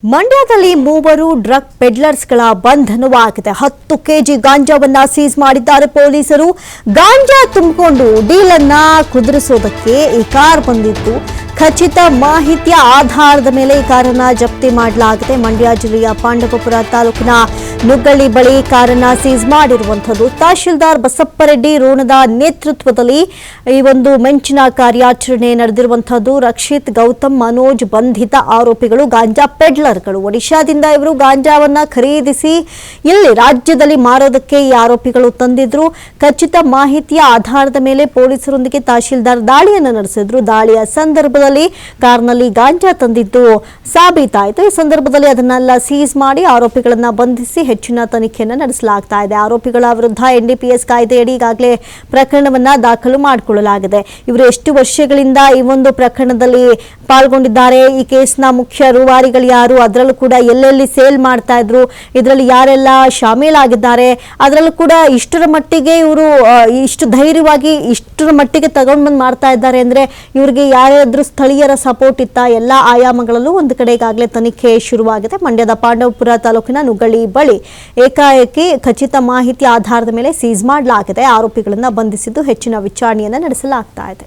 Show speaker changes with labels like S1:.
S1: ಮಂಡ್ಯದಲ್ಲಿ ಮೂವರು drug ಪೆಡ್ಲರ್ಸ್ಗಳ ಬಂಧನವಾಗಿದೆ. 10 KG ಗಾಂಜಾವನ್ನ seize ಮಾಡಿದ್ದಾರೆ ಪೊಲೀಸರು. ಗಾಂಜಾ ತುಂಬಿಕೊಂಡು ಡೀಲ್ ಅನ್ನ ಕುದುರಿಸೋದಕ್ಕೆ ಈ ಕಾರ್ ಬಂದಿತ್ತು. ಖಚಿತ ಮಾಹಿತಿಯ ಆಧಾರದ ಮೇಲೆ ಈ ಕಾರನ್ನ ಜಪ್ತಿ ಮಾಡಲಾಗಿದೆ. ಮಂಡ್ಯ ಜಿಲ್ಲೆಯ ಪಾಂಡವಪುರ ತಾಲೂಕಿನ ನುಗ್ಗಳ್ಳಿ ಬಳಿ ಕಾರನ್ನ ಸೀಸ್ ಮಾಡಿರುವಂಥದ್ದು. ತಹಶೀಲ್ದಾರ್ ಬಸಪ್ಪರೆಡ್ಡಿ ರೋಣದ ನೇತೃತ್ವದಲ್ಲಿ ಈ ಒಂದು ಮಿಂಚಿನ ಕಾರ್ಯಾಚರಣೆ ನಡೆದಿರುವಂಥದ್ದು. ರಕ್ಷಿತ್, ಗೌತಮ್, ಮನೋಜ್ ಬಂಧಿತ ಆರೋಪಿಗಳು ಗಾಂಜಾ ಪೆಡ್ಲರ್ಗಳು. ಒಡಿಶಾದಿಂದ ಇವರು ಗಾಂಜಾವನ್ನ ಖರೀದಿಸಿ ಇಲ್ಲಿ ರಾಜ್ಯದಲ್ಲಿ ಮಾರೋದಕ್ಕೆ ಈ ಆರೋಪಿಗಳು ತಂದಿದ್ರು. ಖಚಿತ ಮಾಹಿತಿಯ ಆಧಾರದ ಮೇಲೆ ಪೊಲೀಸರೊಂದಿಗೆ ತಹಶೀಲ್ದಾರ್ ದಾಳಿಯನ್ನು ನಡೆಸಿದ್ರು. ದಾಳಿಯ ಸಂದರ್ಭದಲ್ಲಿ ಕಾರ್ನಲ್ಲಿ ಗಾಂಜಾ ತಂದಿದ್ದು ಸಾಬೀತಾಯಿತು. ಈ ಸಂದರ್ಭದಲ್ಲಿ ಅದನ್ನೆಲ್ಲ ಸೀಸ್ ಮಾಡಿ ಆರೋಪಿಗಳನ್ನ ಬಂಧಿಸಿ ಹೆಚ್ಚಿನ ತನಿಖೆಯನ್ನು ನಡೆಸಲಾಗ್ತಾ ಇದೆ. ಆರೋಪಿಗಳ ವಿರುದ್ಧ NDPS ಕಾಯ್ದೆಯಡಿ ಈಗಾಗಲೇ ಪ್ರಕರಣವನ್ನ ದಾಖಲು ಮಾಡಿಕೊಳ್ಳಲಾಗಿದೆ. ಇವರು ಎಷ್ಟು ವರ್ಷಗಳಿಂದ ಈ ಒಂದು ಪ್ರಕರಣದಲ್ಲಿ ಪಾಲ್ಗೊಂಡಿದ್ದಾರೆ, ಈ ಕೇಸ್ನ ಮುಖ್ಯ ರೂವಾರಿಗಳು ಯಾರು, ಅದರಲ್ಲೂ ಕೂಡ ಎಲ್ಲೆಲ್ಲಿ ಸೇಲ್ ಮಾಡ್ತಾ ಇದ್ರು, ಇದರಲ್ಲಿ ಯಾರೆಲ್ಲ ಶಾಮೀಲಾಗಿದ್ದಾರೆ, ಅದರಲ್ಲೂ ಕೂಡ ಇಷ್ಟರ ಮಟ್ಟಿಗೆ ಇವರು ಇಷ್ಟು ಧೈರ್ಯವಾಗಿ ಇಷ್ಟರ ಮಟ್ಟಿಗೆ ತಗೊಂಡು ಬಂದು ಮಾಡ್ತಾ ಇದ್ದಾರೆ ಅಂದ್ರೆ ಇವರಿಗೆ ಯಾರಾದ್ರೂ ಸ್ಥಳೀಯರ ಸಪೋರ್ಟ್ ಇತ್ತ, ಎಲ್ಲ ಆಯಾಮಗಳಲ್ಲೂ ಒಂದು ಕಡೆ ಈಗಾಗಲೇ ತನಿಖೆ ಶುರುವಾಗಿದೆ. ಮಂಡ್ಯದ ಪಾಂಡವಪುರ ತಾಲೂಕಿನ ನುಗ್ಗಳ್ಳಿ ಬಳಿ ಏಕಾಏಕಿ ಖಚಿತ ಮಾಹಿತಿ ಆಧಾರದ ಮೇಲೆ ಸೀಸ್ ಮಾಡಲಾಗಿದೆ. ಆರೋಪಿಗಳನ್ನ ಬಂಧಿಸಿದ್ದು ಹೆಚ್ಚಿನ ವಿಚಾರಣೆಯನ್ನು ನಡೆಸಲಾಗ್ತಾ ಇದೆ.